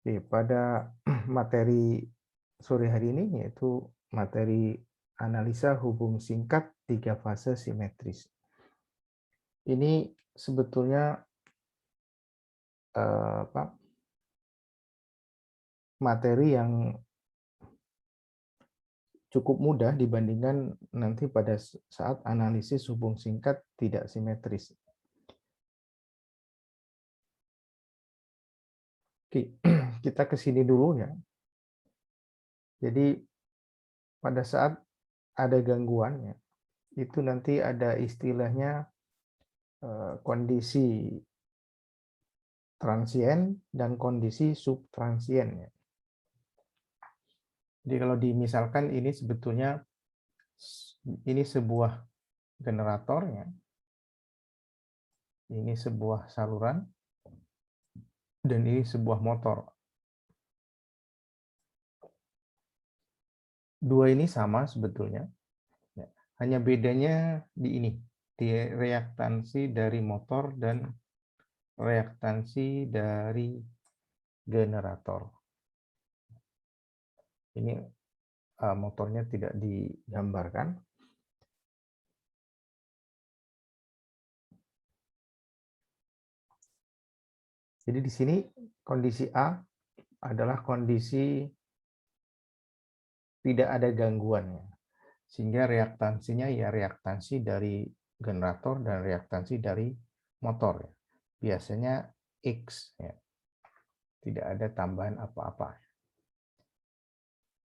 Oke, pada materi sore hari ini yaitu materi analisa hubung singkat tiga fase simetris. Ini sebetulnya materi yang cukup mudah dibandingkan nanti pada saat analisis hubung singkat tidak simetris. Oke, kita ke sini dulu ya. Jadi pada saat ada gangguan ya, itu nanti ada istilahnya kondisi transien dan kondisi subtransien ya. Jadi kalau dimisalkan ini sebetulnya ini sebuah generator ya. Ini sebuah saluran dan ini sebuah motor. Dua ini sama sebetulnya. Ya. Hanya bedanya di ini, di reaktansi dari motor dan reaktansi dari generator. Ini motornya tidak digambarkan. Jadi di sini kondisi A adalah kondisi tidak ada gangguannya. Sehingga reaktansinya ya reaktansi dari generator dan reaktansi dari motor. Ya. Biasanya X. Ya. Tidak ada tambahan apa-apa.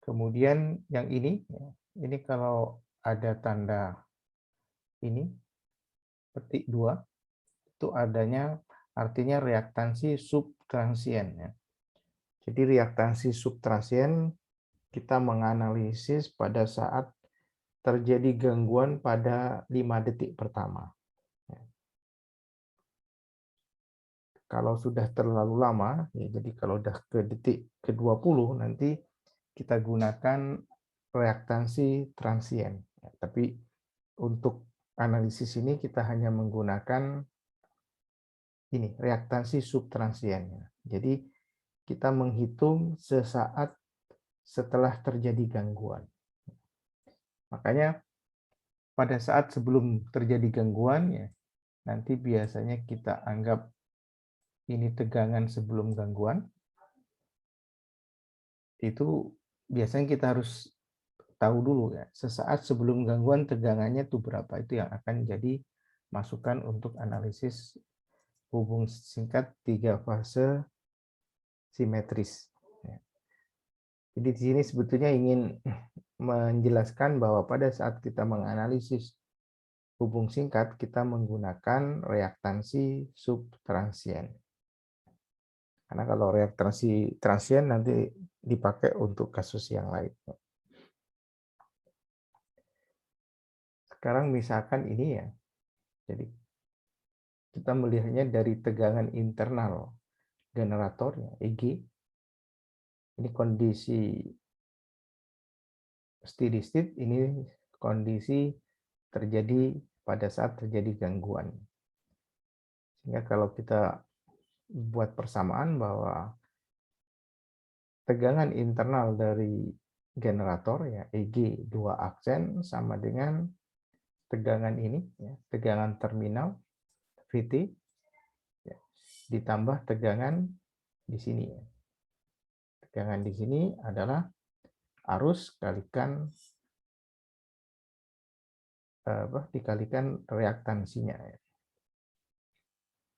Kemudian yang ini, ya, ini kalau ada tanda ini, petik 2, itu adanya artinya reaktansi subtransien. Ya. Jadi reaktansi subtransien kita menganalisis pada saat terjadi gangguan pada 5 detik pertama. Kalau sudah terlalu lama, ya, jadi kalau sudah ke detik ke-20 nanti kita gunakan reaktansi transien. Ya, tapi untuk analisis ini kita hanya menggunakan ini reaktansi subtransien. Jadi kita menghitung sesaat setelah terjadi gangguan. Makanya pada saat sebelum terjadi gangguan ya nanti biasanya kita anggap ini tegangan sebelum gangguan. Itu biasanya kita harus tahu dulu ya, sesaat sebelum gangguan tegangannya itu berapa, itu yang akan jadi masukan untuk analisis hubung singkat tiga fase simetris. Jadi di sini sebetulnya ingin menjelaskan bahwa pada saat kita menganalisis hubung singkat, kita menggunakan reaktansi subtransien. Karena kalau reaktansi transien nanti dipakai untuk kasus yang lain. Sekarang misalkan ini ya, jadi kita melihatnya dari tegangan internal generatornya, EG. Ini kondisi steady state, ini kondisi terjadi pada saat terjadi gangguan. Sehingga kalau kita buat persamaan bahwa tegangan internal dari generator ya EG 2 aksen sama dengan tegangan ini ya, tegangan terminal VT ya, ditambah tegangan di sini ya. Tegangan di sini adalah arus kalikan dikalikan reaktansinya ya.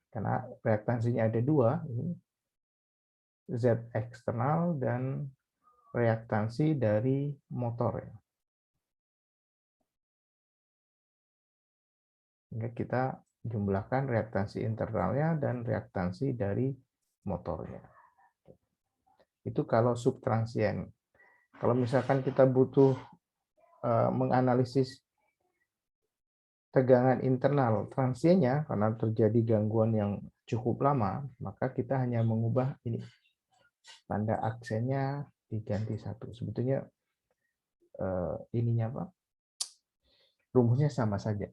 Karena reaktansinya ada dua, ini Z eksternal dan reaktansi dari motor ya. Sehingga kita jumlahkan reaktansi internalnya dan reaktansi dari motornya. Itu kalau subtransien. Kalau misalkan kita butuh menganalisis tegangan internal transiennya karena terjadi gangguan yang cukup lama, maka kita hanya mengubah ini tanda aksennya diganti 1. Sebetulnya ininya apa? Rumusnya sama saja.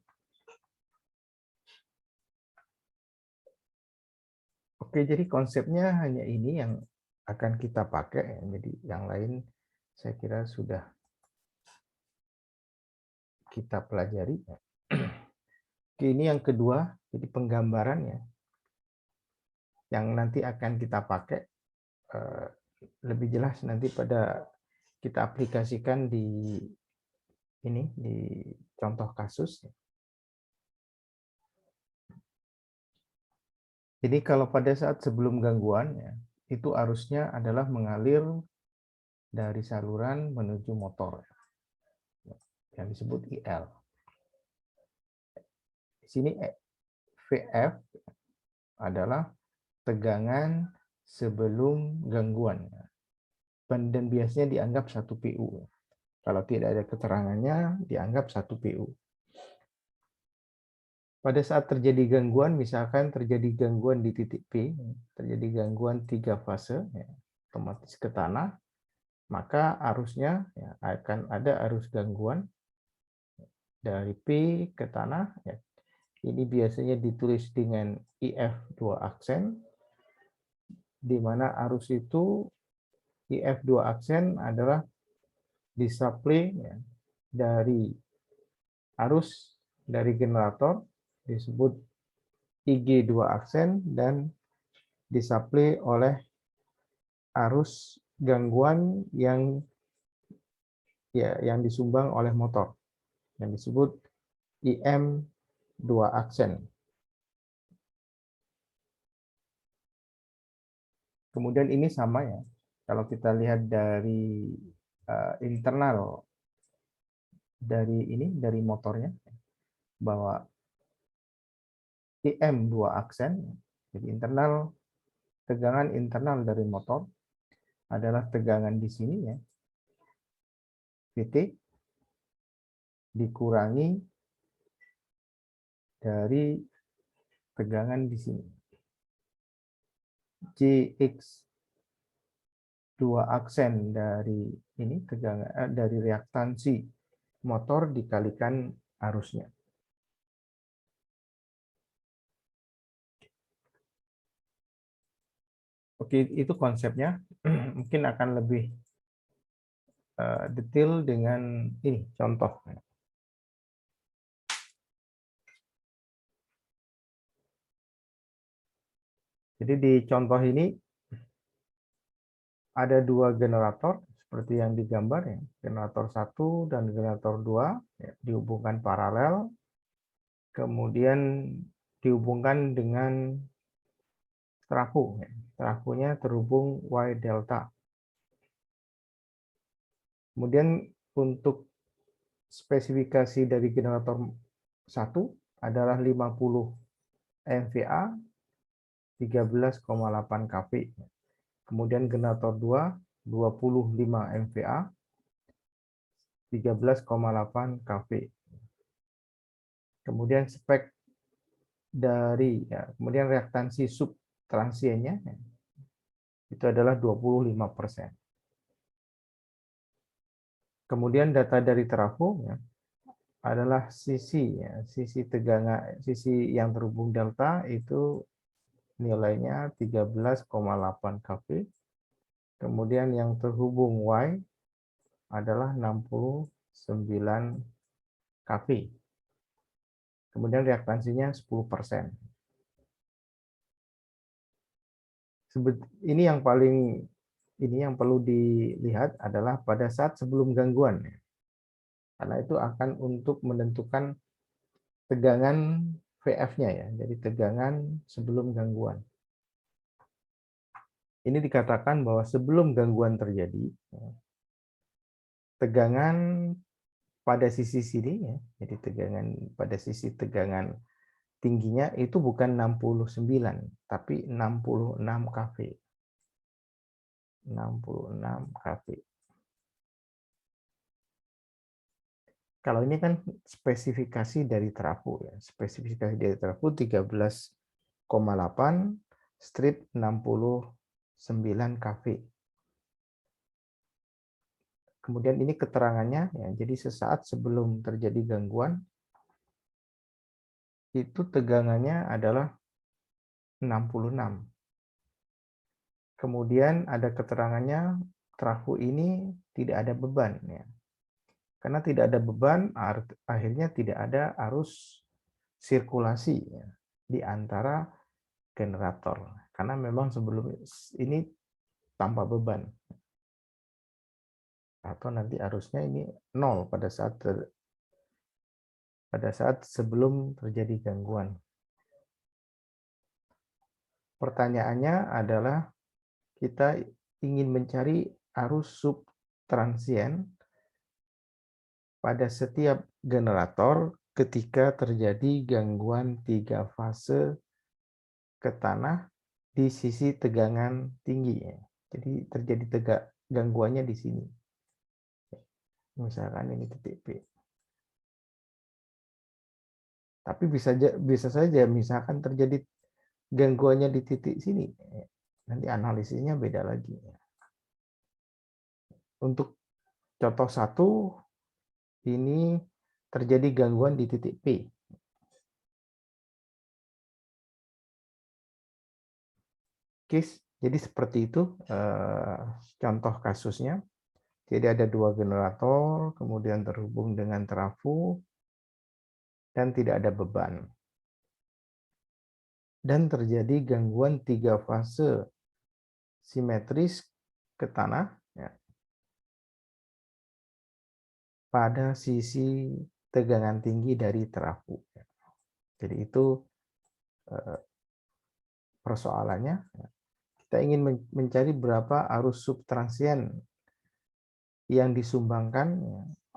Oke, jadi konsepnya hanya ini yang akan kita pakai. Jadi yang lain saya kira sudah kita pelajari. Oke, ini yang kedua, jadi penggambarannya yang nanti akan kita pakai lebih jelas nanti pada kita aplikasikan di ini di contoh kasus. Jadi kalau pada saat sebelum gangguan ya, itu arusnya adalah mengalir dari saluran menuju motor yang disebut IL. Di sini VF adalah tegangan sebelum gangguan. Dan biasanya dianggap 1 PU. Kalau tidak ada keterangannya, dianggap 1 PU. Pada saat terjadi gangguan, misalkan terjadi gangguan di titik P, terjadi gangguan 3 fase, ya, otomatis ke tanah, maka arusnya ya, akan ada arus gangguan dari P ke tanah. Ya. Ini biasanya ditulis dengan IF 2 aksen, di mana arus itu IF 2 aksen adalah disuplai ya, dari arus dari generator disebut IG 2 aksen dan disuplai oleh arus gangguan yang disumbang oleh motor yang disebut IM 2 aksen. Kemudian ini sama ya. Kalau kita lihat dari internal dari motornya bahwa IM 2 aksen, jadi tegangan internal dari motor adalah tegangan di sini ya, VT dikurangi dari tegangan di sini. JX 2 aksen dari ini tegangan dari reaktansi motor dikalikan arusnya. Oke, itu konsepnya. Mungkin akan lebih detail dengan ini contoh. Jadi di contoh ini ada 2 generator seperti yang digambar ya. Generator 1 dan generator 2 ya, dihubungkan paralel. Kemudian dihubungkan dengan trafo. Ya. Trafonya terhubung Y delta. Kemudian untuk spesifikasi dari generator 1 adalah 50 MVA 13,8 kV. Kemudian generator 2 25 MVA 13,8 kV. Kemudian spek dari kemudian reaktansi subtransiennya itu adalah 25%. Kemudian data dari trafo adalah sisi tegangan yang terhubung delta itu nilainya 13,8 kV. Kemudian yang terhubung Y adalah 69 kV. Kemudian reaktansinya 10%. Ini yang perlu dilihat adalah pada saat sebelum gangguan. Karena itu akan untuk menentukan tegangan VF-nya ya. Jadi tegangan sebelum gangguan. Ini dikatakan bahwa sebelum gangguan terjadi, tegangan pada sisi sini ya, jadi tegangan pada sisi tegangan tingginya itu bukan 69, tapi 66 kV. 66 kV. Kalau ini kan spesifikasi dari trafo ya. Spesifikasi dari trafo 13,8 strip 69 kV. Kemudian ini keterangannya ya. Jadi sesaat sebelum terjadi gangguan itu tegangannya adalah 66. Kemudian ada keterangannya trafo ini tidak ada beban ya. Karena tidak ada beban, akhirnya tidak ada arus sirkulasi ya, di antara generator. Karena memang sebelum ini tanpa beban. Atau nanti arusnya ini nol pada saat sebelum terjadi gangguan. Pertanyaannya adalah kita ingin mencari arus subtransien pada setiap generator ketika terjadi gangguan 3 fase ke tanah di sisi tegangan tinggi. Jadi terjadi gangguannya di sini. Misalkan ini titik P. Tapi bisa saja misalkan terjadi gangguannya di titik sini. Nanti analisisnya beda lagi. Untuk contoh 1, ini terjadi gangguan di titik P. Jadi seperti itu contoh kasusnya. Jadi ada 2 generator, kemudian terhubung dengan trafo, dan tidak ada beban. Dan terjadi gangguan 3 fase simetris ke tanah ya, pada sisi tegangan tinggi dari trafo. Jadi itu persoalannya. Kita ingin mencari berapa arus subtransien yang disumbangkan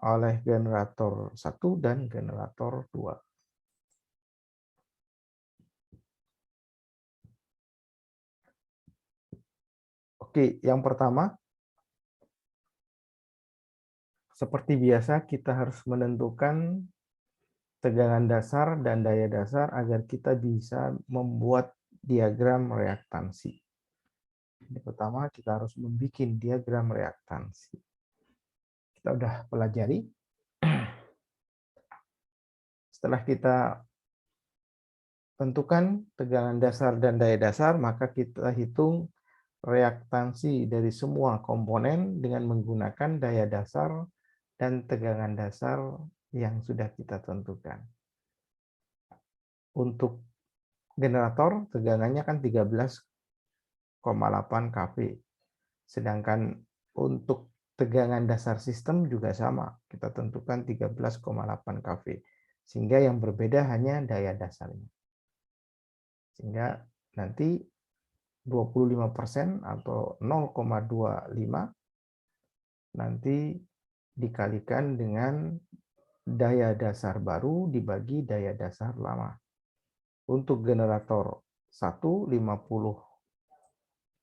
oleh generator 1 dan generator 2. Oke, yang pertama, seperti biasa kita harus menentukan tegangan dasar dan daya dasar agar kita bisa membuat diagram reaktansi. Yang pertama, kita harus membuat diagram reaktansi. Kita udah pelajari. Setelah kita tentukan tegangan dasar dan daya dasar, maka kita hitung reaktansi dari semua komponen dengan menggunakan daya dasar dan tegangan dasar yang sudah kita tentukan. Untuk generator, tegangannya kan 13,8 kV. Sedangkan untuk tegangan dasar sistem juga sama. Kita tentukan 13,8 kV. Sehingga yang berbeda hanya daya dasarnya. Sehingga nanti 25% atau 0,25 nanti dikalikan dengan daya dasar baru dibagi daya dasar lama. Untuk generator 1, 50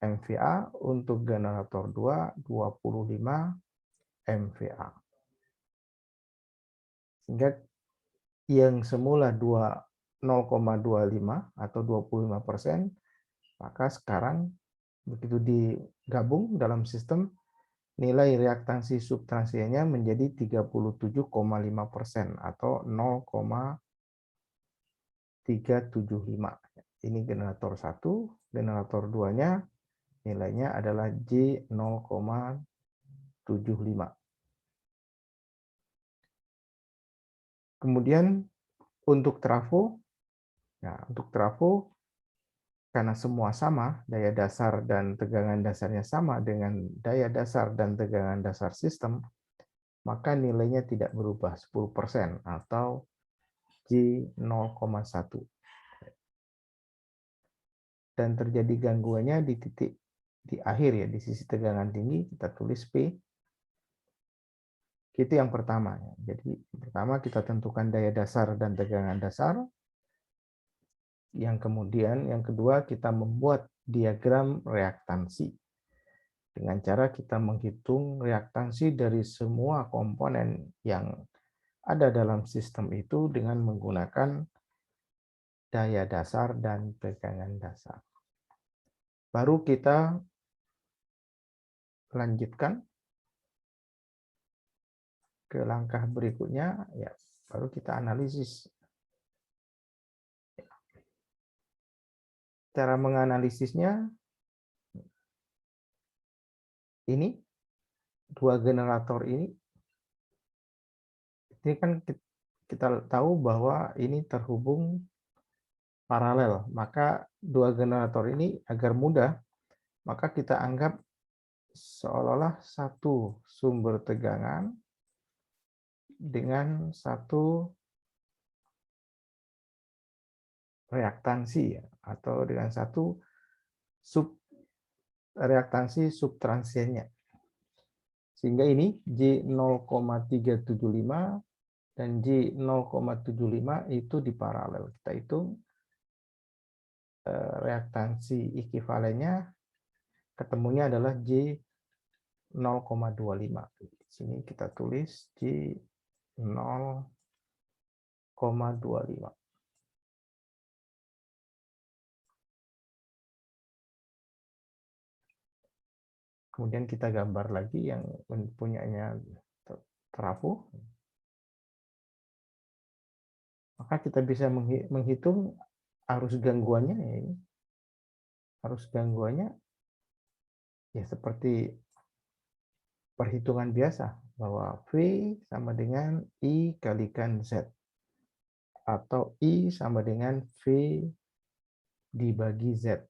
MVA, untuk generator 2, 25 MVA. Sehingga yang semula 0,25 atau 25%, maka sekarang begitu digabung dalam sistem, nilai reaktansi subtransiennya menjadi 37,5% atau 0,375. Ini generator 1, generator 2-nya nilainya adalah J 0,75. Kemudian untuk trafo, karena semua sama, daya dasar dan tegangan dasarnya sama dengan daya dasar dan tegangan dasar sistem, maka nilainya tidak berubah 10% atau J 0,1. Dan terjadi gangguannya di titik di akhir ya, di sisi tegangan tinggi, kita tulis P. Itu yang pertama. Jadi pertama kita tentukan daya dasar dan tegangan dasar. Yang kemudian yang kedua kita membuat diagram reaktansi. Dengan cara kita menghitung reaktansi dari semua komponen yang ada dalam sistem itu dengan menggunakan daya dasar dan tegangan dasar. Baru kita lanjutkan ke langkah berikutnya, ya, baru kita analisis. Cara menganalisisnya, ini dua generator ini kan kita tahu bahwa ini terhubung paralel. Maka dua generator ini agar mudah, maka kita anggap seolah-olah satu sumber tegangan dengan satu reaktansi ya, atau dengan satu sub reaktansi subtransiennya. Sehingga ini J0,375 dan J0,75 itu diparalel. Kita hitung reaktansi ekivalennya, ketemunya adalah J0,25. Di sini kita tulis J0,25. Kemudian kita gambar lagi yang mempunyainya trafo. Maka kita bisa menghitung arus gangguannya. Ya ini. Arus gangguannya ya seperti perhitungan biasa, bahwa V sama dengan I kalikan Z. Atau I sama dengan V dibagi Z.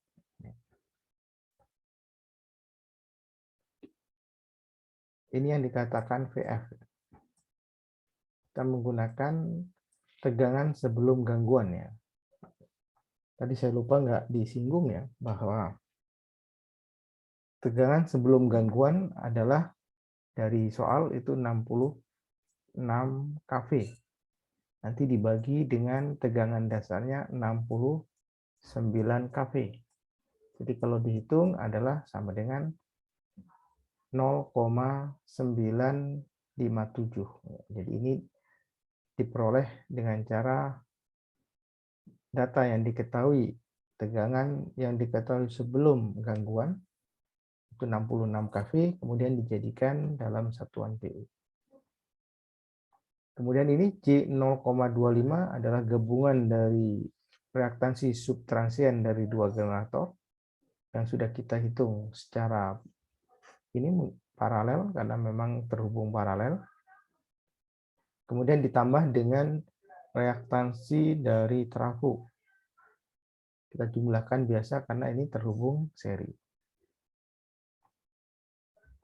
Ini yang dikatakan VF. Kita menggunakan tegangan sebelum gangguan ya. Tadi saya lupa nggak disinggung ya, bahwa tegangan sebelum gangguan adalah dari soal itu 66 kV. Nanti dibagi dengan tegangan dasarnya 69 kV. Jadi kalau dihitung adalah sama dengan 0,957. Jadi ini diperoleh dengan cara data yang diketahui, tegangan yang diketahui sebelum gangguan, itu 66 kV, kemudian dijadikan dalam satuan PU. Kemudian ini J0,25 adalah gabungan dari reaktansi subtransien dari dua generator yang sudah kita hitung secara ini paralel karena memang terhubung paralel. Kemudian ditambah dengan reaktansi dari trafo. Kita jumlahkan biasa karena ini terhubung seri.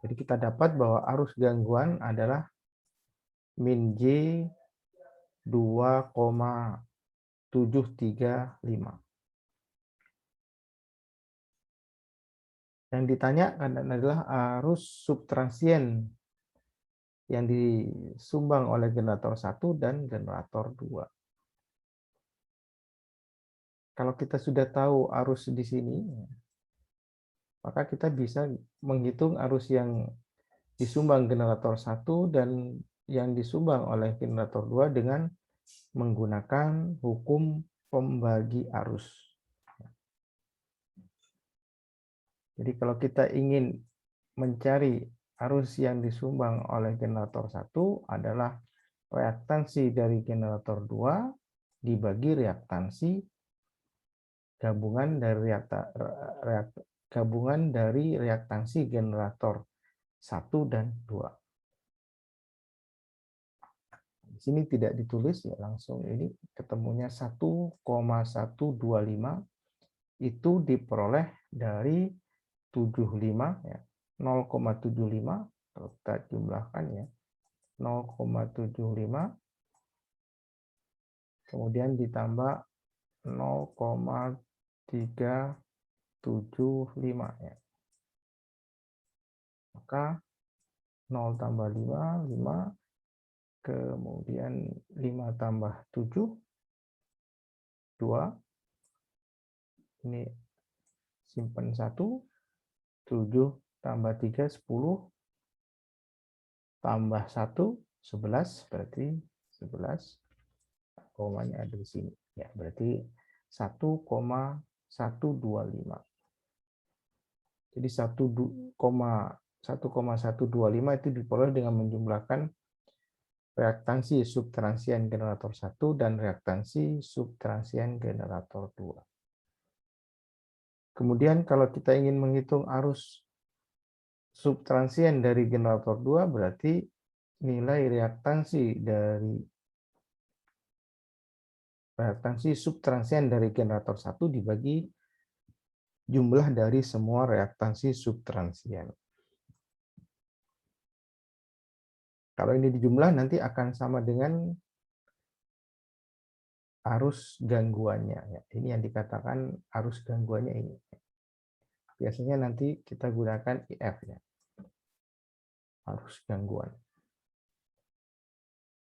Jadi kita dapat bahwa arus gangguan adalah min J 2,735. Yang ditanyakan adalah arus subtransien yang disumbang oleh generator 1 dan generator 2. Kalau kita sudah tahu arus di sini, maka kita bisa menghitung arus yang disumbang generator 1 dan yang disumbang oleh generator 2 dengan menggunakan hukum pembagi arus. Jadi kalau kita ingin mencari arus yang disumbang oleh generator 1 adalah reaktansi dari generator 2 dibagi reaktansi gabungan dari reaktansi generator 1 dan 2. Di sini tidak ditulis ya, langsung ini ketemunya 1,125 itu diperoleh dari 75 ya, 0,75 kalau kita jumlahkan ya, 0,75 kemudian ditambah 0,375 ya. Maka 0 tambah 5, 5, kemudian 5 tambah 7, 2, ini simpan 1, 7 tambah 3, 10, tambah 1, 11, berarti 11, komanya ada di sini. Ya, berarti 1,125. Jadi 1,125 itu diperoleh dengan menjumlahkan reaktansi subtransien generator 1 dan reaktansi subtransien generator 2. Kemudian kalau kita ingin menghitung arus subtransien dari generator 2 berarti nilai reaktansi subtransien dari generator 1 dibagi jumlah dari semua reaktansi subtransien. Kalau ini dijumlah nanti akan sama dengan arus gangguannya. Ya, ini yang dikatakan arus gangguannya ini. Biasanya nanti kita gunakan IF ya. Arus gangguan.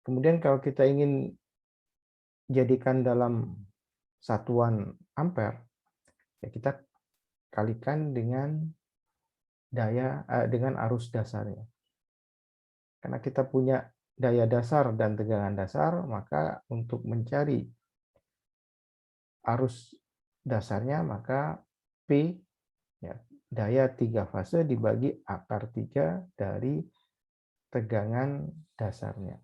Kemudian kalau kita ingin jadikan dalam satuan ampere, ya kita kalikan dengan dengan arus dasarnya. Karena kita punya daya dasar dan tegangan dasar, maka untuk mencari arus dasarnya maka P ya, daya 3 fase dibagi akar 3 dari tegangan dasarnya.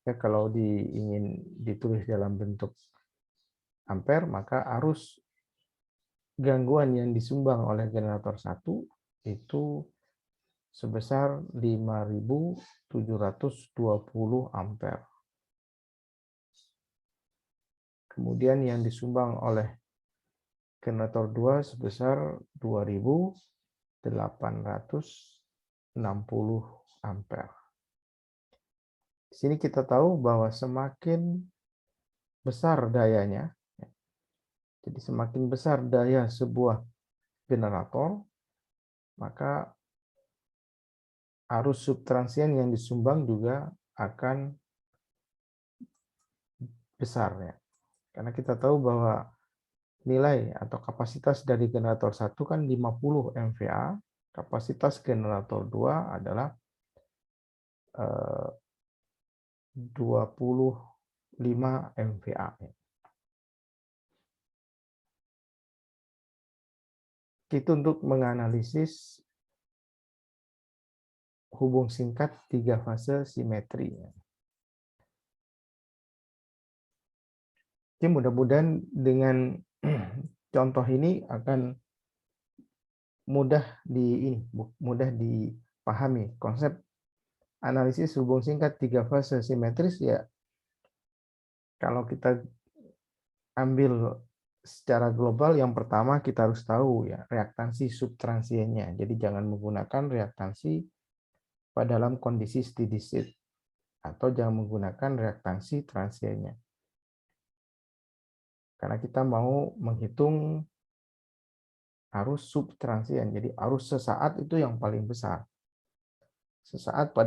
Ya, kalau ingin ditulis dalam bentuk ampere, maka arus gangguan yang disumbang oleh generator 1 itu sebesar 5.720 ampere. Kemudian yang disumbang oleh generator 2 sebesar 2.860 ampere. Di sini kita tahu bahwa semakin besar dayanya, jadi semakin besar daya sebuah generator, maka arus subtransien yang disumbang juga akan besar ya. Karena kita tahu bahwa nilai atau kapasitas dari generator 1 kan 50 MVA, kapasitas generator 2 adalah 25 MVA. Itu untuk menganalisis hubung singkat 3 fase simetri. Oke, mudah-mudahan dengan contoh ini akan mudah dipahami konsep analisis hubung singkat 3 fase simetris ya. Kalau kita ambil secara global, yang pertama kita harus tahu ya reaktansi subtransiennya. Jadi jangan menggunakan reaktansi pada dalam kondisi steady state atau jangan menggunakan reaktansi transiennya. Karena kita mau menghitung arus subtransien. Jadi arus sesaat itu yang paling besar. Sesaat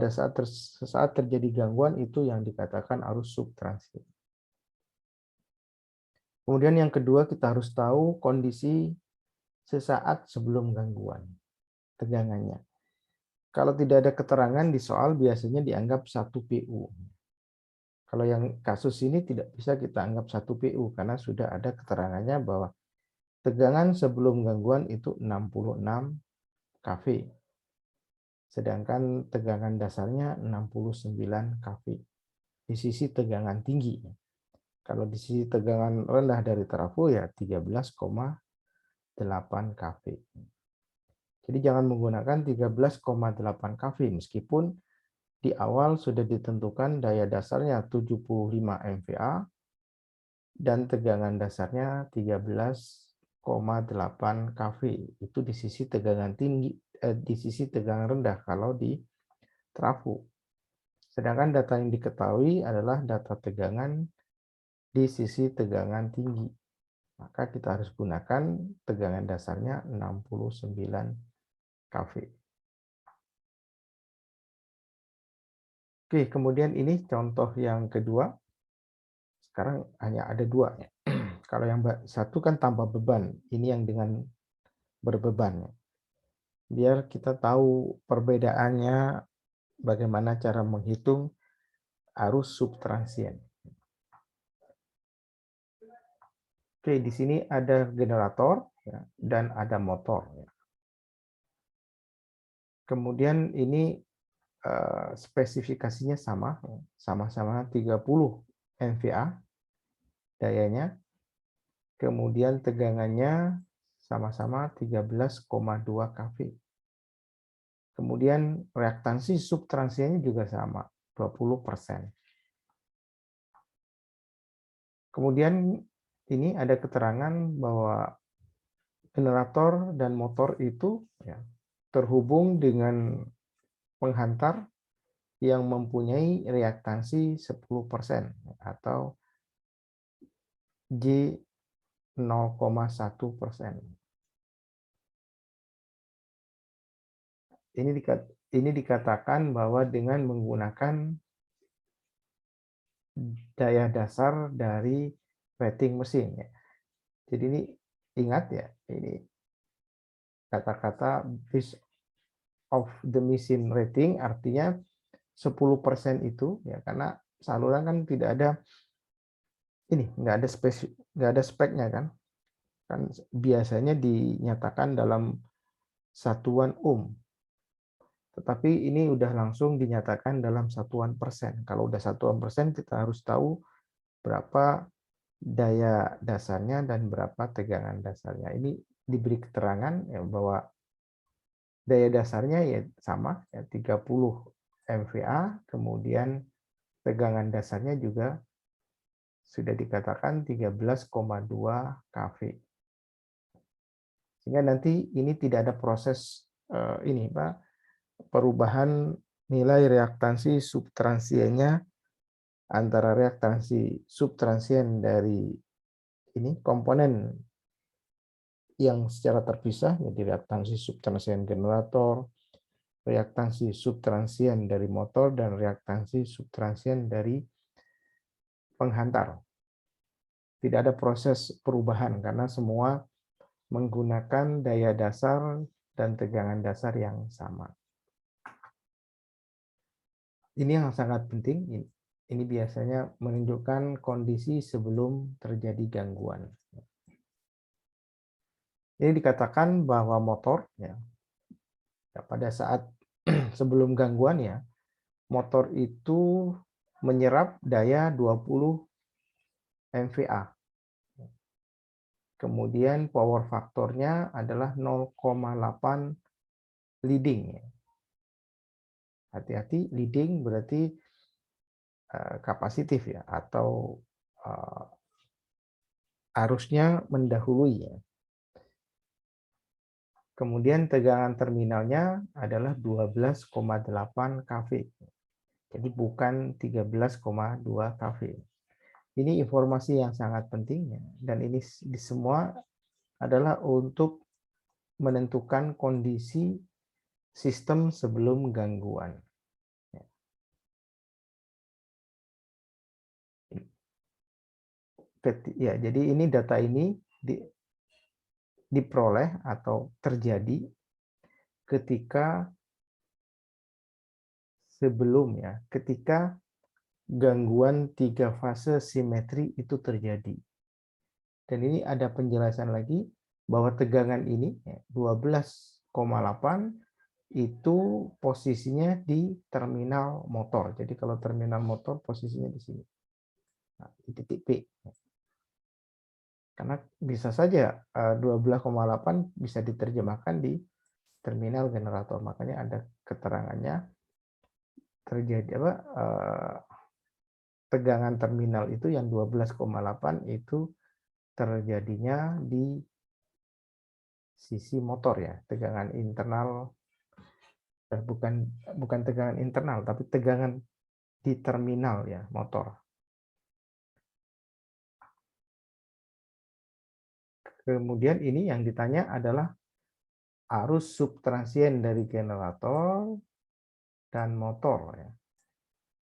terjadi gangguan itu yang dikatakan arus subtransien. Kemudian yang kedua kita harus tahu kondisi sesaat sebelum gangguan, tegangannya. Kalau tidak ada keterangan di soal biasanya dianggap 1 PU. Kalau yang kasus ini tidak bisa kita anggap 1 PU karena sudah ada keterangannya bahwa tegangan sebelum gangguan itu 66 kV. Sedangkan tegangan dasarnya 69 kV. Di sisi tegangan tinggi. Kalau di sisi tegangan rendah dari trafo ya 13,8 kV. Jadi jangan menggunakan 13,8 kV meskipun di awal sudah ditentukan daya dasarnya 75 MVA dan tegangan dasarnya 13,8 kV. Itu di sisi tegangan tinggi, di sisi tegangan rendah kalau di trafo. Sedangkan data yang diketahui adalah data tegangan di sisi tegangan tinggi. Maka kita harus gunakan tegangan dasarnya 69 kV. Oke, kemudian ini contoh yang kedua. Sekarang hanya ada 2. Kalau yang satu kan tanpa beban, ini yang dengan berbeban. Biar kita tahu perbedaannya, bagaimana cara menghitung arus subtransien. Oke, di sini ada generator ya, dan ada motor. Ya. Kemudian ini spesifikasinya sama-sama 30 MVA dayanya. Kemudian tegangannya sama-sama 13,2 kV. Kemudian reaktansi subtransiennya juga sama, 20%. Kemudian ini ada keterangan bahwa generator dan motor itu ya, terhubung dengan penghantar yang mempunyai reaktansi 10% atau J 0,1%. Ini dikatakan bahwa dengan menggunakan daya dasar dari rating mesin. Ya. Jadi ini ingat ya, ini kata-kata base of the machine rating artinya 10% itu ya karena saluran kan tidak ada ini nggak ada speknya kan biasanya dinyatakan dalam satuan ohm. Tetapi ini udah langsung dinyatakan dalam satuan persen. Kalau udah satuan persen, kita harus tahu berapa daya dasarnya dan berapa tegangan dasarnya. Ini diberi keterangan ya, bahwa daya dasarnya ya sama, ya 30 MVA, kemudian tegangan dasarnya juga sudah dikatakan 13,2 kV. Sehingga nanti ini tidak ada proses ini Pak, perubahan nilai reaktansi subtransiennya antara reaktansi subtransien dari ini komponen yang secara terpisah, jadi reaktansi subtransien generator, reaktansi subtransien dari motor, dan reaktansi subtransien dari penghantar. Tidak ada proses perubahan karena semua menggunakan daya dasar dan tegangan dasar yang sama. Ini yang sangat penting. Ini biasanya menunjukkan kondisi sebelum terjadi gangguan. Ini dikatakan bahwa motor ya pada saat sebelum gangguan ya, motor itu menyerap daya 20 MVA. Kemudian power faktornya adalah 0,8 leading. Hati-hati, leading berarti kapasitif ya, atau arusnya mendahului ya. Kemudian tegangan terminalnya adalah 12,8 kV. Jadi bukan 13,2 kV. Ini informasi yang sangat penting ya, dan ini semua adalah untuk menentukan kondisi sistem sebelum gangguan. Ya, jadi ini data ini diperoleh atau terjadi ketika ketika gangguan 3 fase simetri itu terjadi. Dan ini ada penjelasan lagi bahwa tegangan ini 12,8 itu posisinya di terminal motor. Jadi kalau terminal motor posisinya di sini. Nah, di titik P. Karena bisa saja 12,8 bisa diterjemahkan di terminal generator. Makanya ada keterangannya terjadi tegangan terminal itu yang 12,8 itu terjadinya di sisi motor ya, tegangan internal bukan tegangan internal tapi tegangan di terminal ya motor. Kemudian ini yang ditanya adalah arus subtransien dari generator dan motor ya.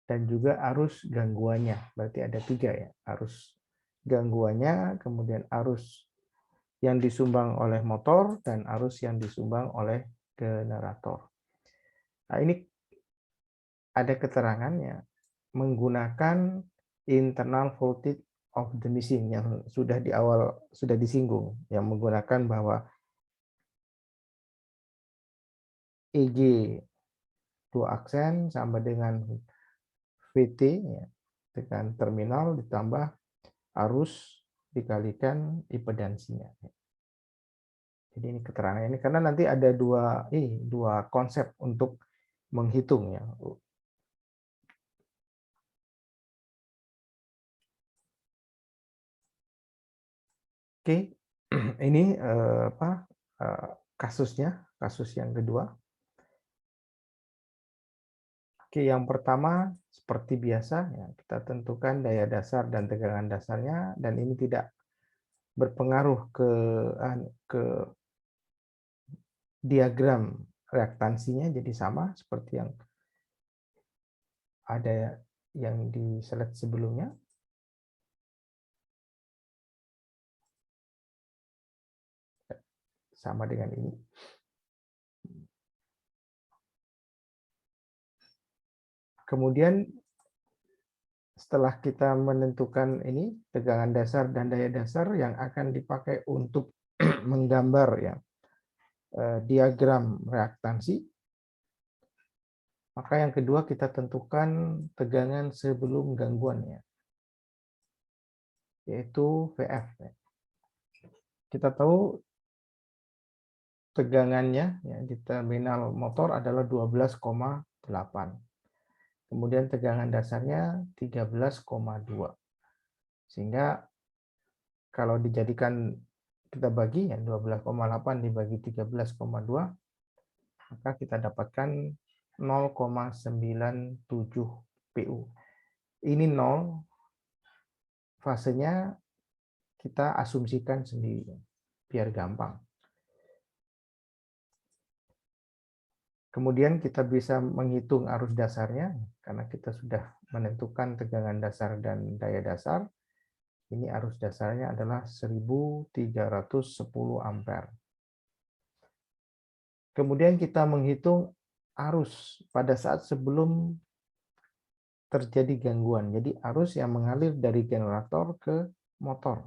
Dan juga arus gangguannya. Berarti ada 3 ya. Arus gangguannya, kemudian arus yang disumbang oleh motor, dan arus yang disumbang oleh generator. Nah, ini ada keterangannya menggunakan internal voltage of the machine yang sudah di awal sudah disinggung, yang menggunakan bahwa EG 2 aksen sama dengan VT ya, dengan terminal ditambah arus dikalikan impedansinya. Jadi ini keterangan ini karena nanti ada dua konsep untuk menghitung ya. Oke, ini kasusnya, kasus yang kedua. Oke, yang pertama seperti biasa ya, kita tentukan daya dasar dan tegangan dasarnya dan ini tidak berpengaruh ke diagram reaktansinya jadi sama seperti yang ada yang di slide sebelumnya. Sama dengan ini. Kemudian setelah kita menentukan ini tegangan dasar dan daya dasar yang akan dipakai untuk menggambar ya diagram reaktansi, maka yang kedua kita tentukan tegangan sebelum gangguannya, yaitu VF. Kita tahu tegangannya ya, di terminal motor adalah 12,8. Kemudian tegangan dasarnya 13,2. Sehingga kalau dijadikan kita bagi ya 12,8 dibagi 13,2 maka kita dapatkan 0,97 PU. Ini 0, fasenya kita asumsikan sendiri biar gampang. Kemudian kita bisa menghitung arus dasarnya karena kita sudah menentukan tegangan dasar dan daya dasar. Ini arus dasarnya adalah 1310 ampere. Kemudian kita menghitung arus pada saat sebelum terjadi gangguan. Jadi arus yang mengalir dari generator ke motor.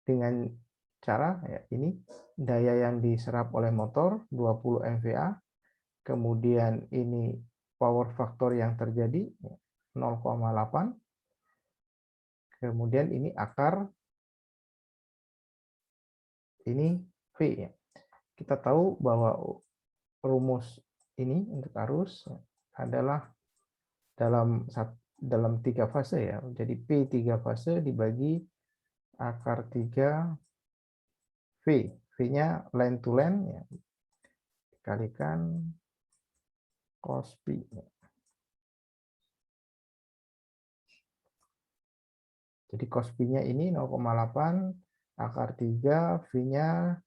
Dengan cara ya, ini daya yang diserap oleh motor 20 MVA. Kemudian ini power factor yang terjadi 0,8. Kemudian ini akar, ini V ya. Kita tahu bahwa rumus ini untuk arus adalah dalam 3 fase ya. Jadi P 3 fase dibagi akar 3 V. V-nya line to line ya. Dikalikan cos P. Jadi cos P-nya ini 0,8, akar 3, V-nya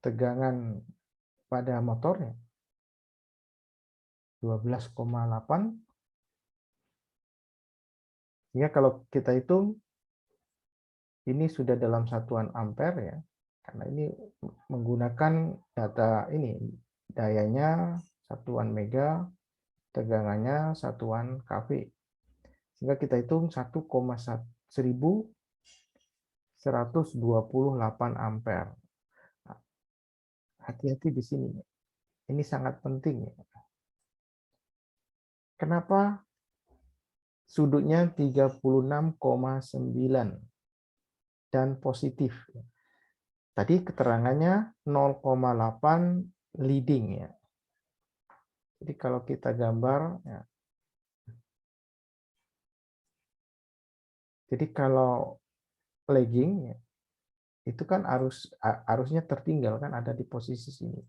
tegangan pada motornya 12,8. Sehingga kalau kita hitung ini sudah dalam satuan ampere ya. Karena ini menggunakan data ini dayanya satuan mega, tegangannya satuan kV. Sehingga kita hitung 1128 ampere. Nah, hati-hati di sini. Ini sangat penting. Kenapa sudutnya 36,9 dan positif? Tadi keterangannya 0,8 leading ya. Jadi kalau kita gambar ya. Jadi kalau lagging ya, itu kan arusnya tertinggal kan ada di posisi sini.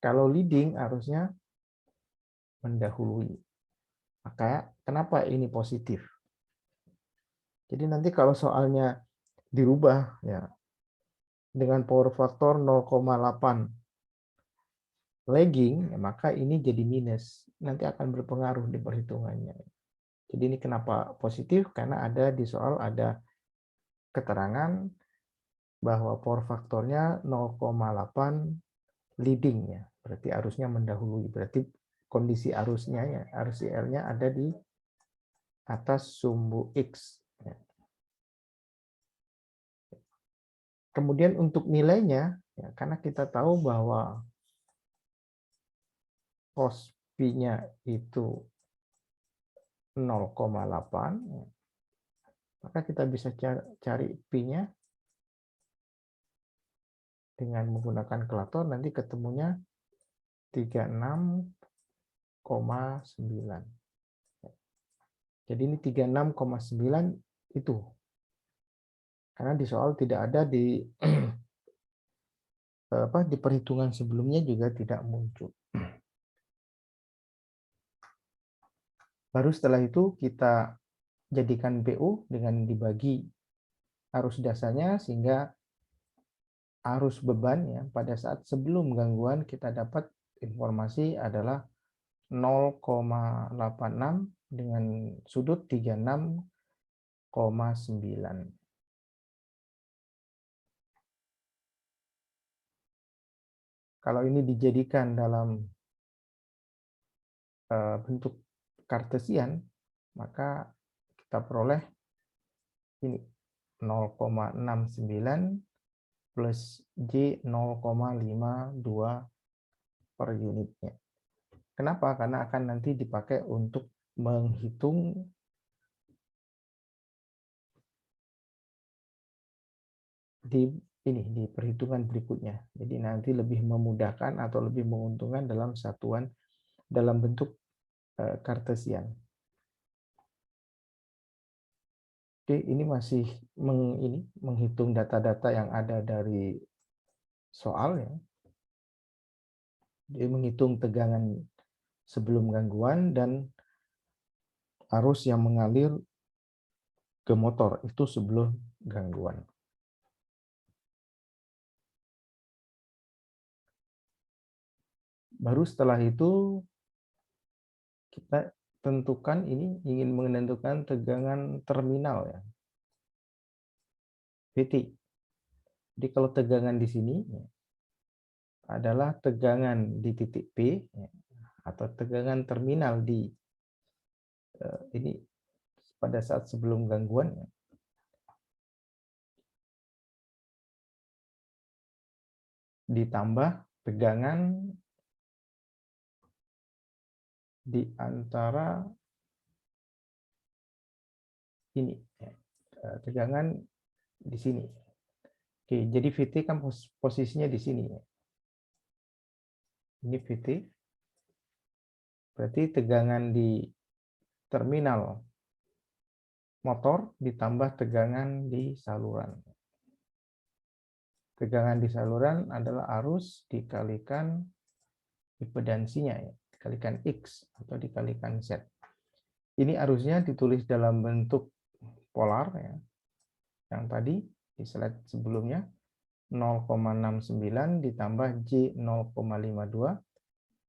Kalau leading arusnya mendahului. Maka kenapa ini positif? Jadi nanti kalau soalnya dirubah ya dengan power factor 0,8 lagging, ya, maka ini jadi minus. Nanti akan berpengaruh di perhitungannya. Jadi ini kenapa positif? Karena ada di soal ada keterangan bahwa power faktornya 0,8 leading ya. Berarti arusnya mendahului. Berarti kondisi arusnya ya, arus IL-nya ada di atas sumbu X. Ya. Kemudian untuk nilainya, ya, karena kita tahu bahwa cos P-nya itu 0,8, maka kita bisa cari P-nya dengan menggunakan kalkulator nanti ketemunya 36,9. Jadi ini 36,9 itu. Karena di soal tidak ada di di perhitungan sebelumnya juga tidak muncul. Baru setelah itu kita jadikan PO dengan dibagi arus dasarnya sehingga arus beban ya pada saat sebelum gangguan kita dapat informasi adalah 0,86 dengan sudut 36,9. Kalau ini dijadikan dalam bentuk kartesian, maka kita peroleh ini 0,69 plus J 0,52 per unitnya. Kenapa? Karena akan nanti dipakai untuk menghitung di perhitungan berikutnya. Jadi nanti lebih memudahkan atau lebih menguntungkan dalam satuan dalam bentuk kartesian. Oke, ini masih menghitung data-data yang ada dari soal ya. Jadi menghitung tegangan sebelum gangguan dan arus yang mengalir ke motor itu sebelum gangguan. Baru setelah itu kita tentukan ini ingin menentukan tegangan terminal ya. VT. Jadi kalau tegangan di sini ya, adalah tegangan di titik P ya, atau tegangan terminal di ini pada saat sebelum gangguan ya. Ditambah tegangan di antara ini ya, tegangan di sini. Oke, jadi VT kan posisinya di sini ya. Ini VT. Berarti tegangan di terminal motor ditambah tegangan di saluran. Tegangan di saluran adalah arus dikalikan impedansinya ya, dikalikan X atau dikalikan Z. Ini arusnya ditulis dalam bentuk polar ya. Yang tadi di slide sebelumnya 0,69 ditambah J 0,52.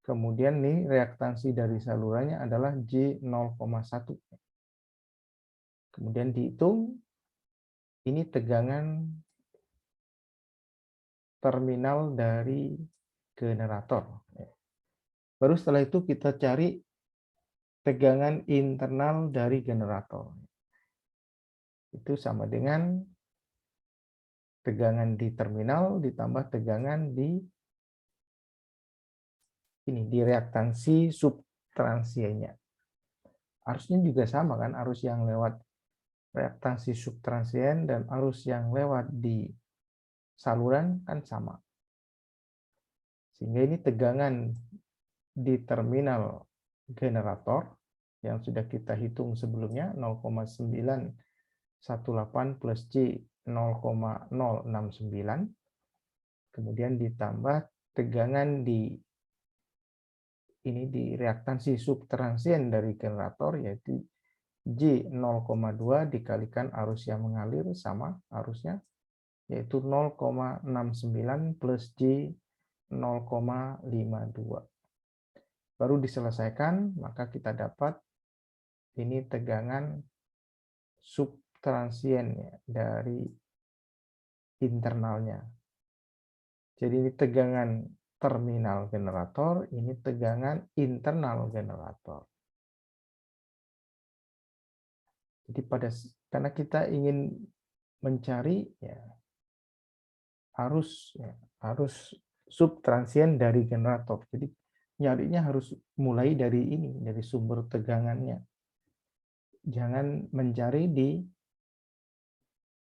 Kemudian nih reaktansi dari salurannya adalah J 0,1. Kemudian dihitung ini tegangan terminal dari generator. Baru setelah itu kita cari tegangan internal dari generator. Itu sama dengan tegangan di terminal ditambah tegangan di reaktansi subtransiennya. Arusnya juga sama kan, arus yang lewat reaktansi subtransien dan arus yang lewat di saluran kan sama. Sehingga ini tegangan di terminal generator yang sudah kita hitung sebelumnya 0,918 plus J 0,069. Kemudian ditambah tegangan di reaktansi subtransien dari generator yaitu J 0,2 dikalikan arus yang mengalir sama arusnya yaitu 0,69 plus J 0,52. Baru diselesaikan, maka kita dapat ini tegangan subtransien ya, dari internalnya. Jadi ini tegangan terminal generator, ini tegangan internal generator. Jadi karena kita ingin mencari ya, arus subtransien dari generator. Jadi nyarinya harus mulai dari dari sumber tegangannya. Jangan mencari di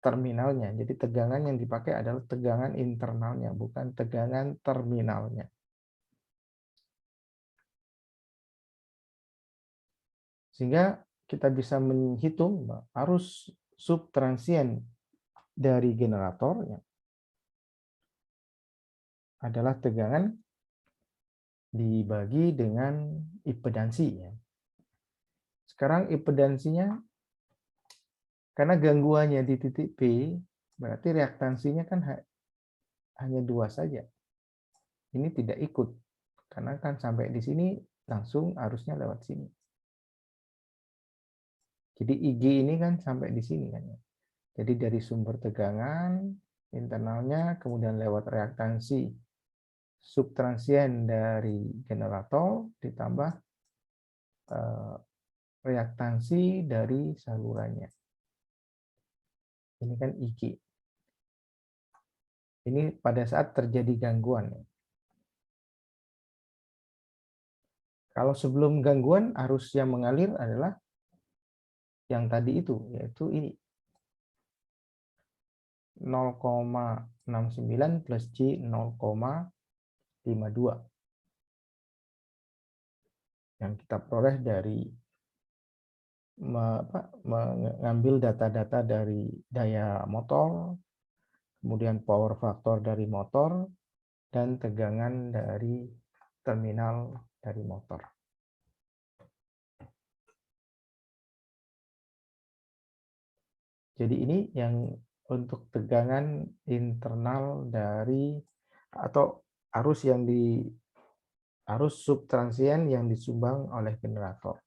terminalnya. Jadi tegangan yang dipakai adalah tegangan internalnya, bukan tegangan terminalnya. Sehingga kita bisa menghitung arus subtransien dari generator adalah tegangan dibagi dengan impedansi. Sekarang impedansinya, karena gangguannya di titik P, berarti reaktansinya kan hanya 2 saja. Ini tidak ikut, karena kan sampai di sini langsung arusnya lewat sini. Jadi IG ini kan sampai di sini kan. Jadi dari sumber tegangan internalnya, kemudian lewat reaktansi subtransien dari generator, ditambah reaktansi dari salurannya. Ini kan IG. Ini pada saat terjadi gangguan. Kalau sebelum gangguan, arus yang mengalir adalah yang tadi itu, yaitu ini. 0,69 plus J 0,52. Yang kita peroleh dari mengambil data-data dari daya motor, kemudian power faktor dari motor, dan tegangan dari terminal dari motor. Jadi ini yang untuk tegangan internal dari atau arus subtransien yang disumbang oleh generator.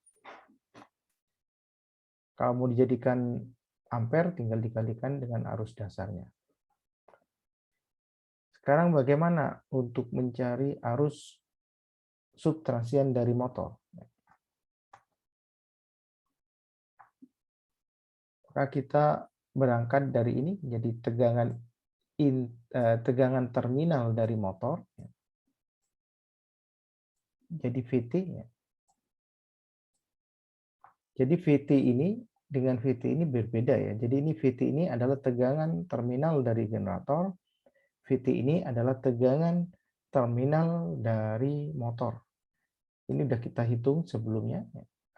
Kalau mau dijadikan ampere, tinggal dikalikan dengan arus dasarnya. Sekarang bagaimana untuk mencari arus subtransien dari motor? Maka kita berangkat dari ini, jadi tegangan terminal dari motor, jadi VT. Jadi VT ini dengan VT ini berbeda ya. Jadi ini VT ini adalah tegangan terminal dari generator. VT ini adalah tegangan terminal dari motor. Ini sudah kita hitung sebelumnya,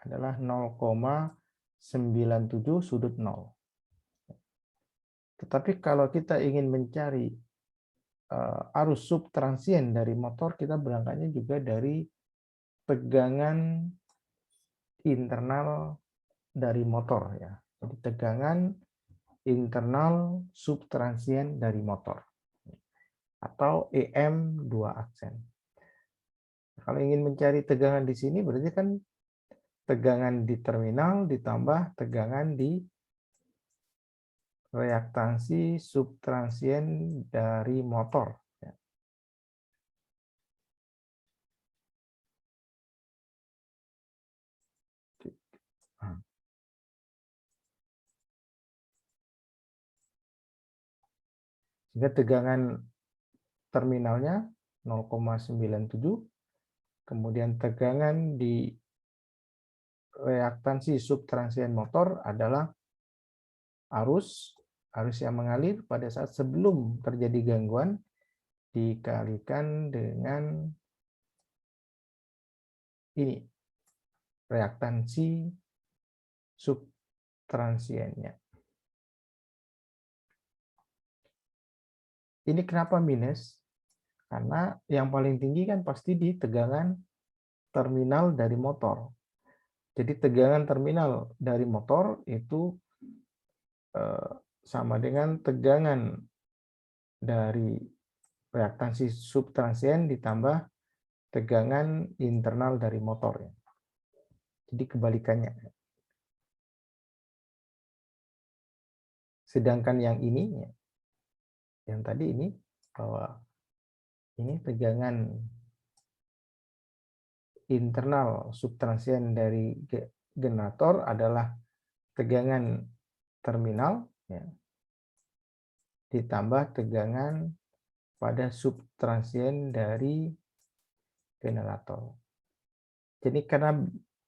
adalah 0,97 sudut 0. Tetapi kalau kita ingin mencari arus subtransien dari motor, kita berangkatnya juga dari tegangan internal dari motor ya. Jadi tegangan internal subtransien dari motor atau EM 2 aksen. Kalau ingin mencari tegangan di sini berarti kan tegangan di terminal ditambah tegangan di reaktansi subtransien dari motor. Sehingga tegangan terminalnya 0,97, kemudian tegangan di reaktansi subtransien motor adalah arus yang mengalir pada saat sebelum terjadi gangguan dikalikan dengan ini reaktansi subtransiennya. Ini kenapa minus? Karena yang paling tinggi kan pasti di tegangan terminal dari motor. Jadi tegangan terminal dari motor itu sama dengan tegangan dari reaktansi subtransien ditambah tegangan internal dari motor. Jadi kebalikannya. Sedangkan yang ini, yang tadi ini, bahwa ini tegangan internal subtransien dari generator adalah tegangan terminal, ya, ditambah tegangan pada subtransien dari generator. Jadi karena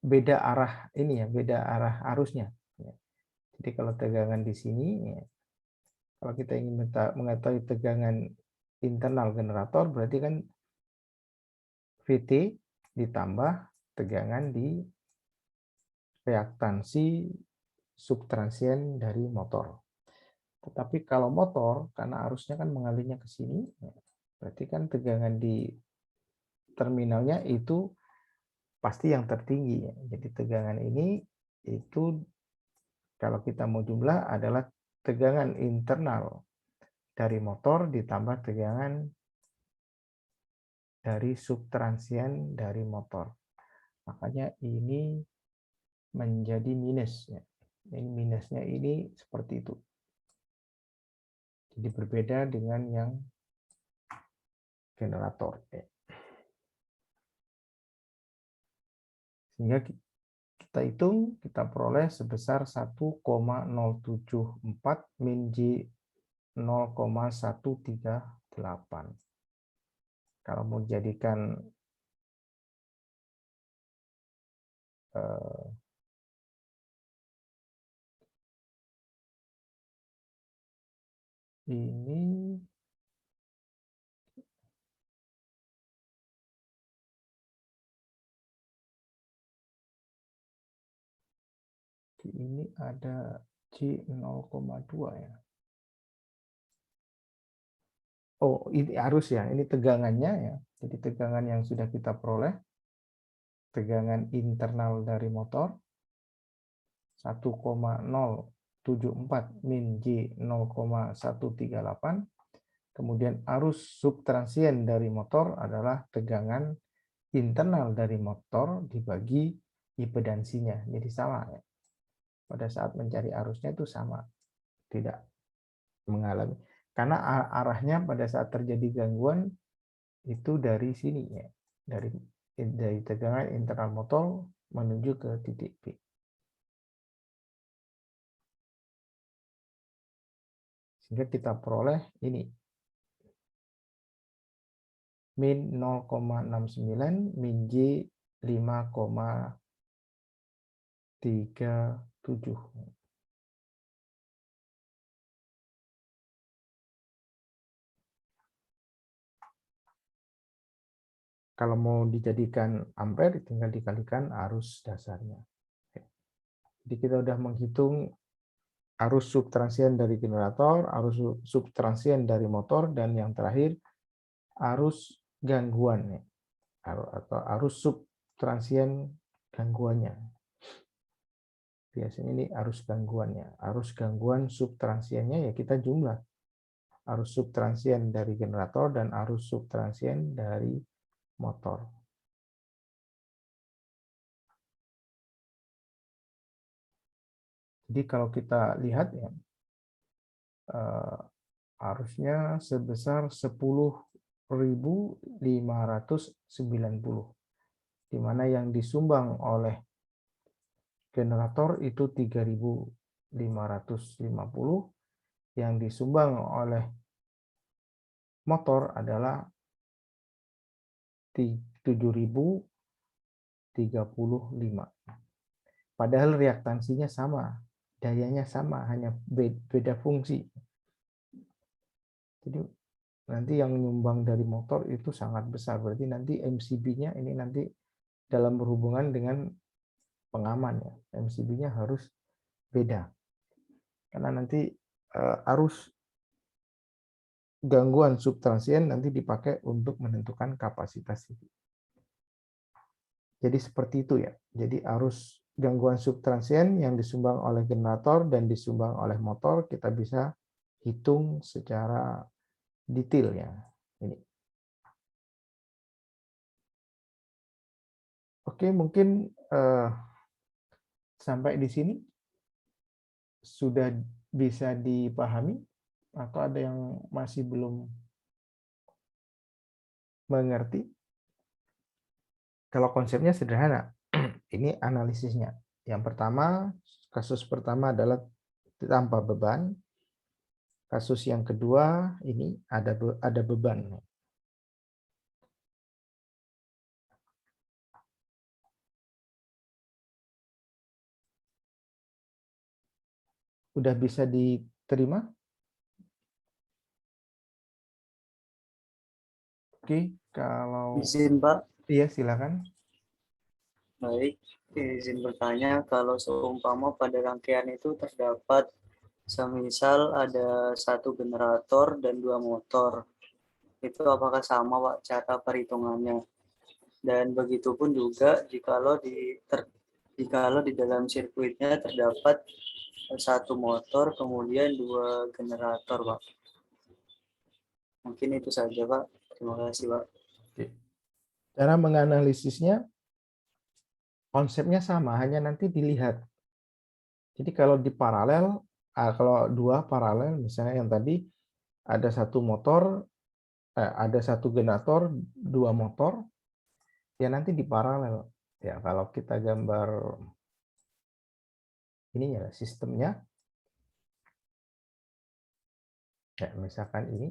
beda arah ini ya, beda arah arusnya. Jadi kalau tegangan di sini, ya, Kalau kita ingin mengetahui tegangan internal generator, berarti kan VT ditambah tegangan di reaktansi subtransien dari motor. Tetapi kalau motor, karena arusnya kan mengalirnya ke sini, berarti kan tegangan di terminalnya itu pasti yang tertinggi. Jadi tegangan ini itu kalau kita mau jumlah adalah tegangan internal dari motor ditambah tegangan dari subtransien dari motor. Makanya ini menjadi minus. Ini minusnya ini seperti itu. Jadi berbeda dengan yang generator. Sehingga kita hitung, kita peroleh sebesar 1,074 min J 0,138. Kalau mau dijadikan ini ada J 0,2 ya. Oh, ini arus ya. Ini tegangannya ya. Jadi tegangan yang sudah kita peroleh, tegangan internal dari motor 1,074 min J 0,138. Kemudian arus subtransien dari motor adalah tegangan internal dari motor dibagi impedansinya. Jadi sama ya. Pada saat mencari arusnya itu sama. Tidak mengalami. Karena arahnya pada saat terjadi gangguan itu dari sini ya. Dari tegangan internal motor menuju ke titik P. Sehingga kita peroleh ini min 0,69 min J 5,37. Kalau mau dijadikan ampere tinggal dikalikan arus dasarnya. Jadi kita sudah menghitung arus subtransien dari generator, arus subtransien dari motor, dan yang terakhir arus gangguan atau arus subtransien gangguannya. Biasanya ini arus gangguannya. Arus gangguan subtransiennya ya kita jumlah. Arus subtransien dari generator dan arus subtransien dari motor. Jadi kalau kita lihat ya, arusnya sebesar 10.590, di mana yang disumbang oleh generator itu 3.550, yang disumbang oleh motor adalah 7.035. Padahal reaktansinya sama, dayanya sama, hanya beda fungsi. Jadi nanti yang nyumbang dari motor itu sangat besar, berarti nanti MCB-nya ini nanti dalam berhubungan dengan pengaman ya, MCB-nya harus beda. Karena nanti arus gangguan subtransien nanti dipakai untuk menentukan kapasitas itu. Jadi seperti itu ya. Jadi arus gangguan subtransien yang disumbang oleh generator dan disumbang oleh motor kita bisa hitung secara detail ya. Ini. Oke, mungkin sampai di sini sudah bisa dipahami atau ada yang masih belum mengerti? Kalau konsepnya sederhana, ini analisisnya. Yang pertama, kasus pertama adalah tanpa beban. Kasus yang kedua ini ada beban. Udah bisa diterima? Oke, kalau Izin Pak. iya silakan. Baik, izin bertanya, kalau seumpama pada rangkaian itu terdapat semisal ada satu generator dan dua motor, itu apakah sama Pak cara perhitungannya? Dan begitu pun juga jikalau di dalam sirkuitnya terdapat satu motor kemudian dua generator Pak. Mungkin itu saja Pak. Terima kasih Pak. Oke. Cara menganalisisnya konsepnya sama, hanya nanti dilihat. Jadi kalau di paralel, kalau dua paralel, misalnya yang tadi ada satu motor, ada satu generator, dua motor, ya nanti di paralel. Ya kalau kita gambar ininya sistemnya, ya misalkan ini,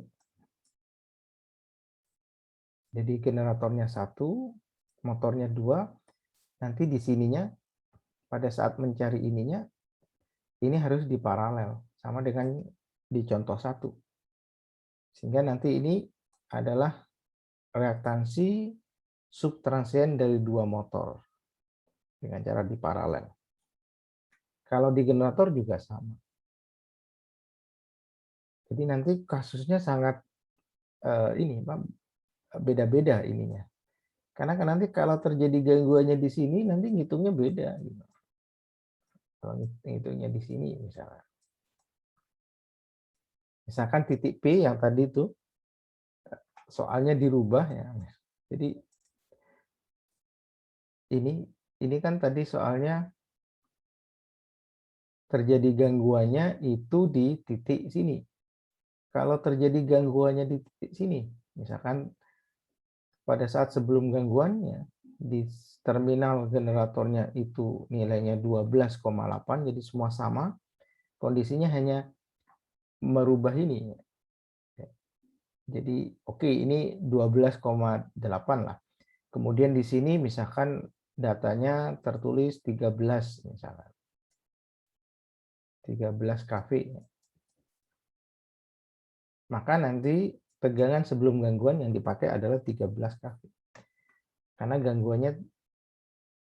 jadi generatornya satu, motornya dua, nanti di sininya pada saat mencari ininya, ini harus di paralel sama dengan di contoh satu. Sehingga nanti ini adalah reaktansi subtransien dari dua motor dengan cara di paralel. Kalau di generator juga sama. Jadi nanti kasusnya sangat ini beda-beda ininya. Karena kan nanti kalau terjadi gangguannya di sini nanti ngitungnya beda gitu. Kalau ngitungnya di sini misalnya. Misalkan titik P yang tadi itu soalnya dirubah ya. Jadi ini kan tadi soalnya terjadi gangguannya itu di titik sini. Kalau terjadi gangguannya di titik sini, misalkan pada saat sebelum gangguannya di terminal generatornya itu nilainya 12,8, jadi semua sama, kondisinya hanya merubah ini. Jadi oke, ini 12,8 lah. Kemudian di sini misalkan datanya tertulis 13 misalkan. 13 kV. Maka nanti tegangan sebelum gangguan yang dipakai adalah 13 kV. Karena gangguannya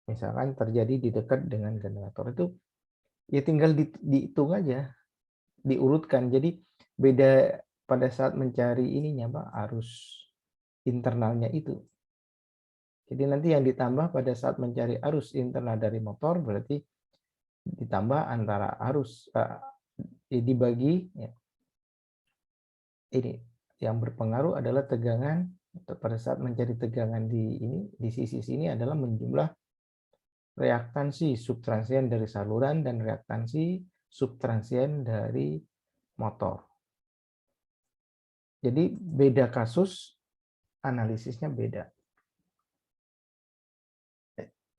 misalkan terjadi di dekat dengan generator itu, ya tinggal dihitung aja, diurutkan. Jadi beda pada saat mencari ininya Pak, arus internalnya itu. Jadi nanti yang ditambah pada saat mencari arus internal dari motor berarti ditambah antara arus dibagi ya, ini yang berpengaruh adalah tegangan pada saat mencari tegangan di sisi sini adalah menjumlah reaktansi subtransien dari saluran dan reaktansi subtransien dari motor. Jadi beda kasus, analisisnya beda.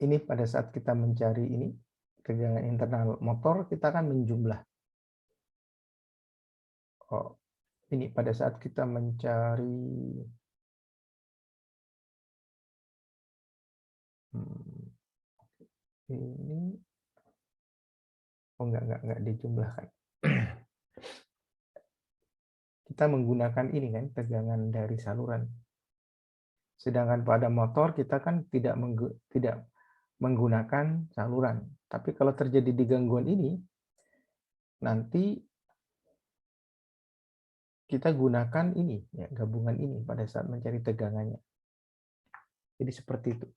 Ini pada saat kita mencari ini tegangan internal motor, kita akan menjumlah. Oh, ini pada saat kita mencari ini, oh enggak dijumlahkan. Kita menggunakan ini kan tegangan dari saluran. Sedangkan pada motor kita kan tidak menggunakan saluran. Tapi kalau terjadi di gangguan ini, nanti kita gunakan ini, ya, gabungan ini pada saat mencari tegangannya. Jadi seperti itu.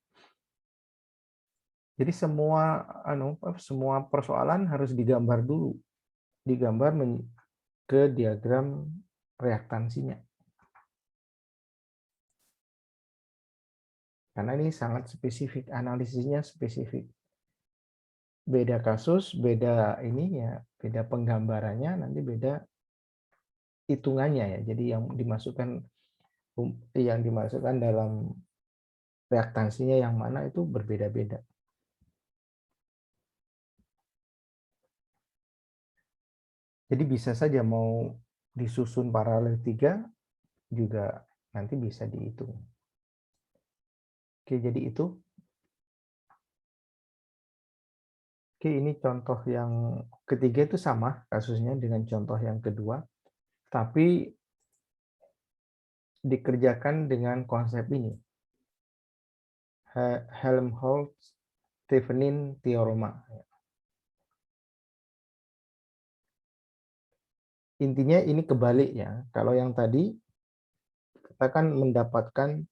Jadi semua persoalan harus digambar dulu, digambar ke diagram reaktansinya. Karena ini sangat spesifik, analisisnya spesifik. Beda kasus, beda ini ya, beda penggambarannya, nanti beda hitungannya ya. Jadi yang dimasukkan dalam reaktansinya yang mana itu berbeda-beda. Jadi bisa saja mau disusun paralel 3 juga nanti bisa dihitung. Oke, jadi itu. Oke, ini contoh yang ketiga itu sama kasusnya dengan contoh yang kedua, tapi dikerjakan dengan konsep ini. Helmholtz-Thevenin teorema. Intinya ini kebalik ya. Kalau yang tadi kita kan mendapatkan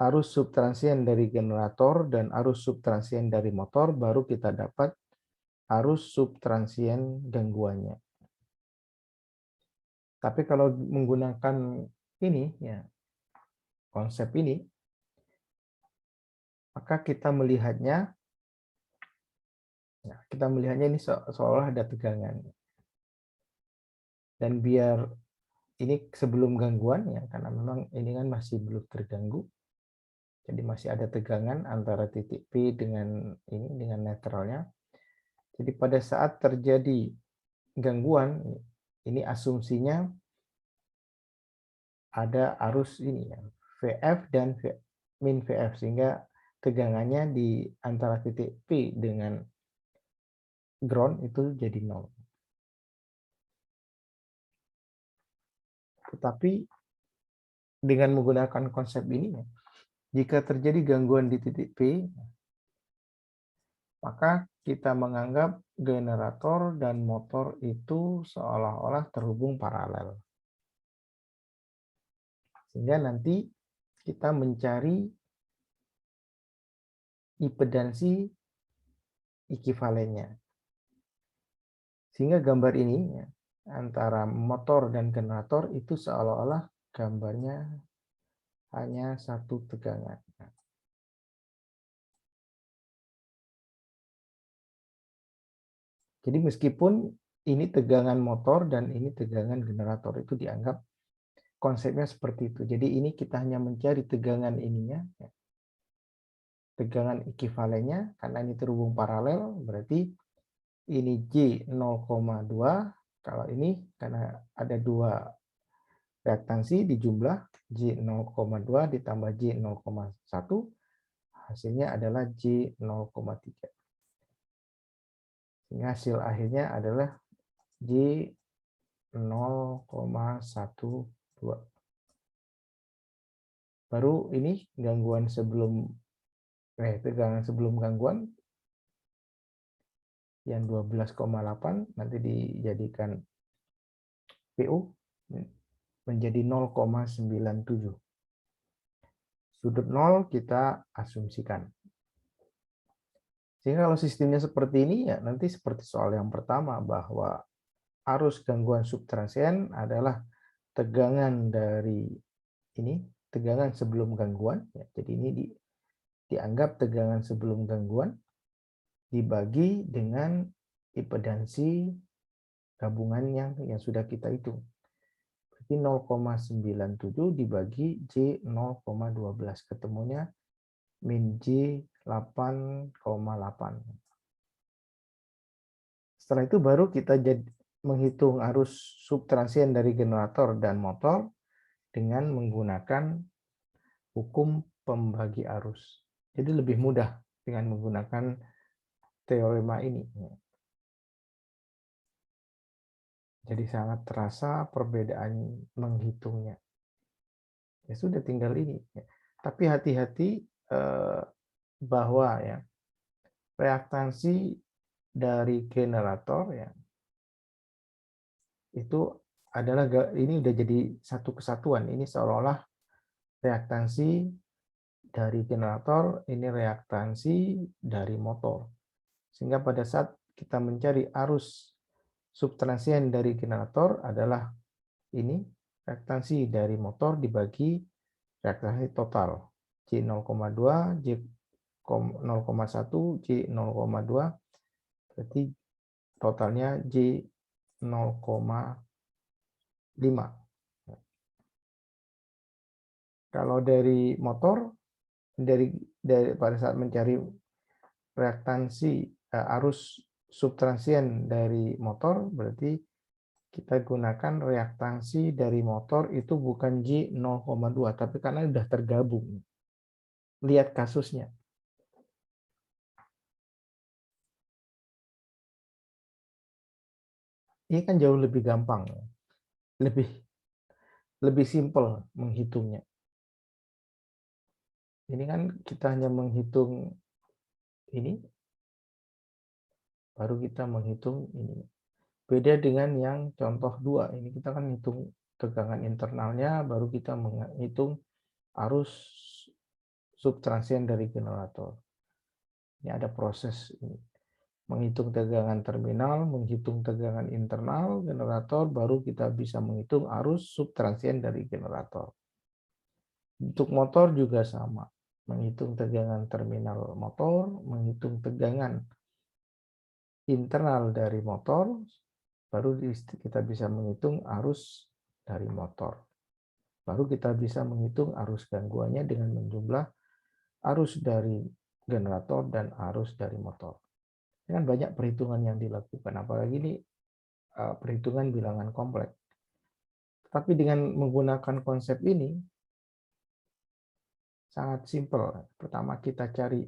arus subtransien dari generator dan arus subtransien dari motor, baru kita dapat arus subtransien gangguannya. Tapi kalau menggunakan ini ya, konsep ini, maka kita melihatnya ini seolah ada tegangan. Dan biar ini sebelum gangguan ya, karena memang ini kan masih belum terganggu. Jadi masih ada tegangan antara titik P dengan netralnya. Jadi pada saat terjadi gangguan, ini asumsinya ada arus ini ya, VF dan min VF, sehingga tegangannya di antara titik P dengan ground itu jadi 0. Tetapi dengan menggunakan konsep ini, jika terjadi gangguan di titik P, maka kita menganggap generator dan motor itu seolah-olah terhubung paralel. Sehingga nanti kita mencari impedansi ekivalennya. Sehingga gambar ini ya, antara motor dan generator itu seolah-olah gambarnya hanya satu tegangan. Jadi meskipun ini tegangan motor dan ini tegangan generator, itu dianggap konsepnya seperti itu. Jadi ini kita hanya mencari tegangan ininya, tegangan ekivalennya, karena ini terhubung paralel, berarti ini J 0,2, kalau ini karena ada dua reaktansi dijumlah, J 0,2 ditambah J 0,1, hasilnya adalah J 0,3. Sehingga hasil akhirnya adalah J 0,12. Baru ini gangguan sebelum tegangan sebelum gangguan yang 12,8 nanti dijadikan PU menjadi 0,97. Sudut 0 kita asumsikan. Sehingga kalau sistemnya seperti ini ya nanti seperti soal yang pertama, bahwa arus gangguan subtransien adalah tegangan dari ini, tegangan sebelum gangguan ya. Jadi ini dianggap tegangan sebelum gangguan dibagi dengan impedansi gabungan yang sudah kita hitung. Berarti 0,97 dibagi J 0,12, ketemunya min J 8,8. Setelah itu baru kita menghitung arus subtransien dari generator dan motor dengan menggunakan hukum pembagi arus. Jadi lebih mudah dengan menggunakan teorema ini. Jadi sangat terasa perbedaan menghitungnya. Ya sudah tinggal ini. Tapi hati-hati bahwa ya reaktansi dari generator ya itu adalah ini udah jadi satu kesatuan. Ini seolah-olah reaktansi dari generator, ini reaktansi dari motor. Sehingga pada saat kita mencari arus subtransien dari generator adalah ini reaktansi dari motor dibagi reaktansi total J 0,2, J 0,1, J 0,2, berarti totalnya J 0,5. Kalau dari motor, dari pada saat mencari reaktansi arus subtransien dari motor, berarti kita gunakan reaktansi dari motor itu bukan J 0,2, tapi karena sudah tergabung. Lihat kasusnya. Ini kan jauh lebih gampang. lebih simpel menghitungnya. Ini kan kita hanya menghitung ini, baru kita menghitung ini. Beda dengan yang contoh 2, ini kita kan hitung tegangan internalnya, baru kita menghitung arus subtransien dari generator. Ini ada proses ini. Menghitung tegangan terminal, menghitung tegangan internal generator, baru kita bisa menghitung arus subtransien dari generator. Untuk motor juga sama. Menghitung tegangan terminal motor, menghitung tegangan internal dari motor, baru kita bisa menghitung arus dari motor. Baru kita bisa menghitung arus gangguannya dengan menjumlah arus dari generator dan arus dari motor. Ini kan banyak perhitungan yang dilakukan, apalagi ini perhitungan bilangan kompleks. Tapi dengan menggunakan konsep ini, sangat simpel. Pertama kita cari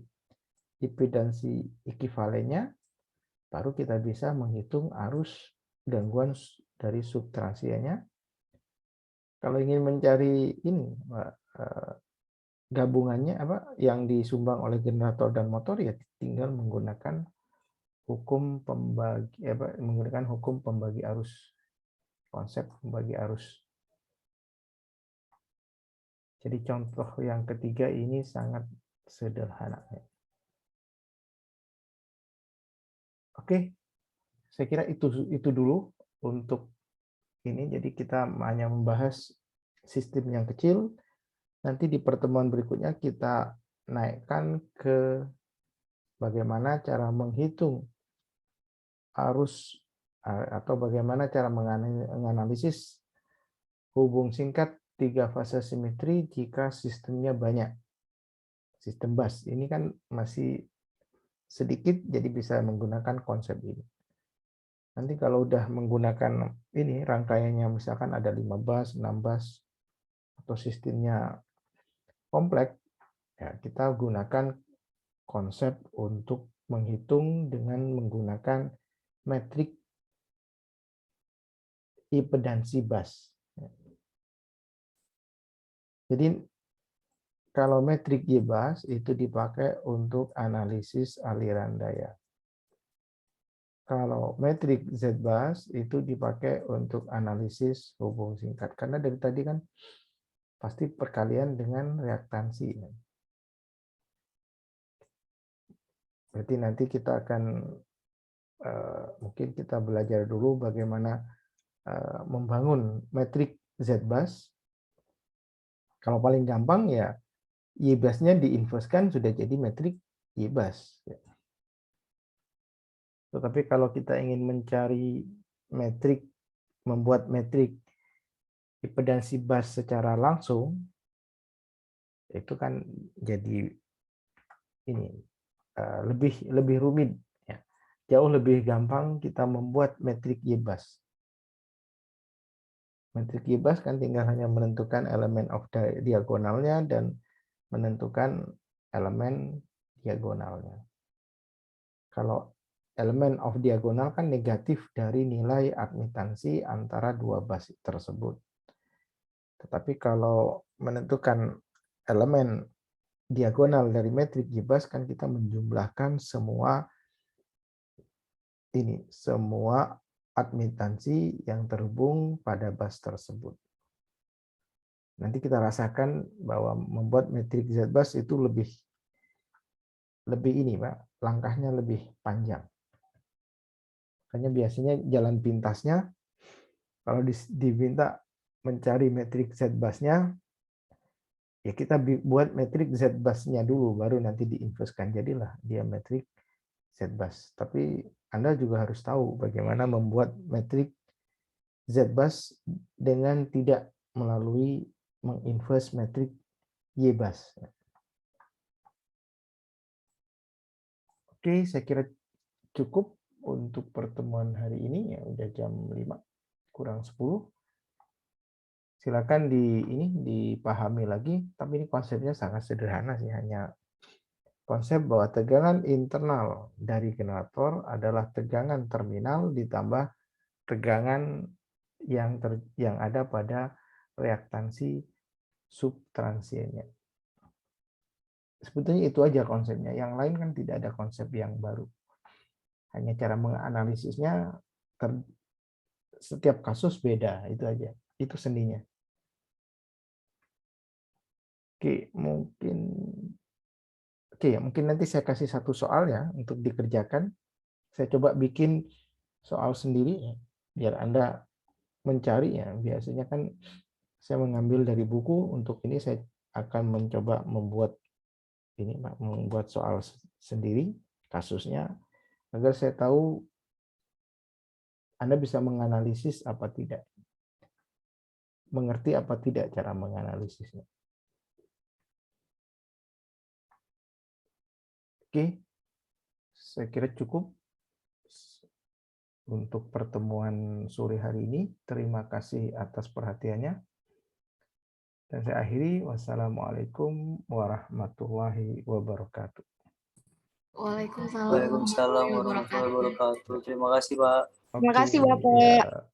impedansi ekivalennya, baru kita bisa menghitung arus gangguan dari subtransiennya. Kalau ingin mencari ini gabungannya yang disumbang oleh generator dan motor, ya tinggal menggunakan hukum pembagi arus, konsep pembagi arus. Jadi contoh yang ketiga ini sangat sederhana. Oke, saya kira itu dulu untuk ini. Jadi kita hanya membahas sistem yang kecil. Nanti di pertemuan berikutnya kita naikkan ke bagaimana cara menghitung arus atau bagaimana cara menganalisis hubung singkat 3 fase simetri jika sistemnya banyak. Sistem bus ini kan masih sedikit, jadi bisa menggunakan konsep ini. Nanti kalau udah menggunakan ini rangkaiannya, misalkan ada 5 bus, 6 bus, atau sistemnya kompleks, ya kita gunakan konsep untuk menghitung dengan menggunakan metrik impedansi bus. Jadi kalau metrik Y-bus itu dipakai untuk analisis aliran daya. Kalau metrik Z-bus itu dipakai untuk analisis hubung singkat. Karena dari tadi kan pasti perkalian dengan reaktansi. Berarti nanti kita akan mungkin kita belajar dulu bagaimana membangun metrik Z-bus. Kalau paling gampang ya Y-busnya diinverskan sudah jadi metrik Y-bus. Tetapi kalau kita ingin mencari metrik, membuat metrik impedansi bus secara langsung, itu kan jadi ini lebih rumit. Ya. Jauh lebih gampang kita membuat metrik Y-bus. Metrik Y-bus kan tinggal hanya menentukan elemen of diagonalnya dan menentukan elemen diagonalnya. Kalau elemen of diagonal kan negatif dari nilai admitansi antara dua bus tersebut. Tetapi kalau menentukan elemen diagonal dari metrik Y-bus kan kita menjumlahkan semua admitansi yang terhubung pada bus tersebut. Nanti kita rasakan bahwa membuat metrik Z-bus itu lebih ini, Pak, langkahnya lebih panjang. Makanya biasanya jalan pintasnya kalau diminta mencari metrik Z-busnya, ya kita buat metrik Z-busnya dulu, baru nanti diinverskan, jadilah dia metrik Z-bus. Tapi Anda juga harus tahu bagaimana membuat metrik Z-bus dengan tidak melalui menginverse metrik Y-bus. Oke, saya kira cukup untuk pertemuan hari ini, ya udah jam 5 kurang 10. Silakan dipahami lagi, tapi ini konsepnya sangat sederhana sih, hanya konsep bahwa tegangan internal dari generator adalah tegangan terminal ditambah tegangan yang ada pada reaktansi subtransiennya. Sebetulnya itu aja konsepnya. Yang lain kan tidak ada konsep yang baru. Hanya cara menganalisisnya setiap kasus beda, itu aja. Itu sendinya. Mungkin nanti saya kasih satu soal ya untuk dikerjakan. Saya coba bikin soal sendiri ya, biar Anda mencari ya. Biasanya kan saya mengambil dari buku, untuk ini saya akan mencoba membuat soal sendiri kasusnya agar saya tahu Anda bisa menganalisis apa tidak, mengerti apa tidak cara menganalisisnya. Oke, saya kira cukup untuk pertemuan sore hari ini. Terima kasih atas perhatiannya. Dan saya akhiri, wassalamualaikum warahmatullahi wabarakatuh. Waalaikumsalam Waalaikumsalam warahmatullahi warahmatullahi wabarakatuh. wabarakatuh. Terima kasih, Pak. Terima kasih, Oke, Bapak. ya.